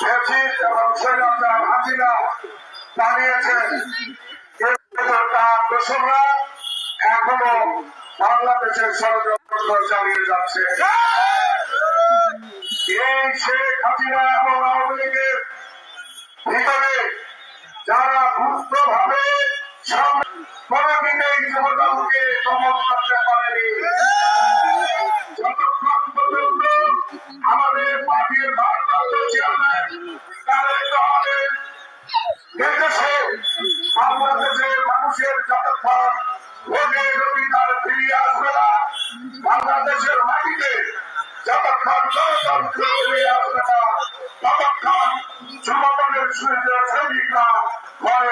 এবং স্বৈরাচার হাসিনা দাঁড়িয়েছেন, তার দোসররা এখনো বাংলাদেশের ষড়যন্ত্র চালিয়ে যাচ্ছে। এই শেখ হাসিনা এবং আওয়ামী লীগের ভিতরে যারা গুপ্তভাবে কোনদিনেই জনগণকে দমন করতে পারেনি, যতক্ষণ পর্যন্ত আমাদের পার্টির ভারপ্রাপ্ত চেয়ারম্যান তারেক রহমানের নির্দেশে বাংলাদেশের মানুষের যতক্ষণ ভোটের অধিকার ফিরিয়ে আসবে না, বাংলাদেশের মাটিতে যতক্ষণ গণতন্ত্র ফিরিয়ে আসবে না, ততক্ষণ জনগণের সৈনিকরা ভয়ে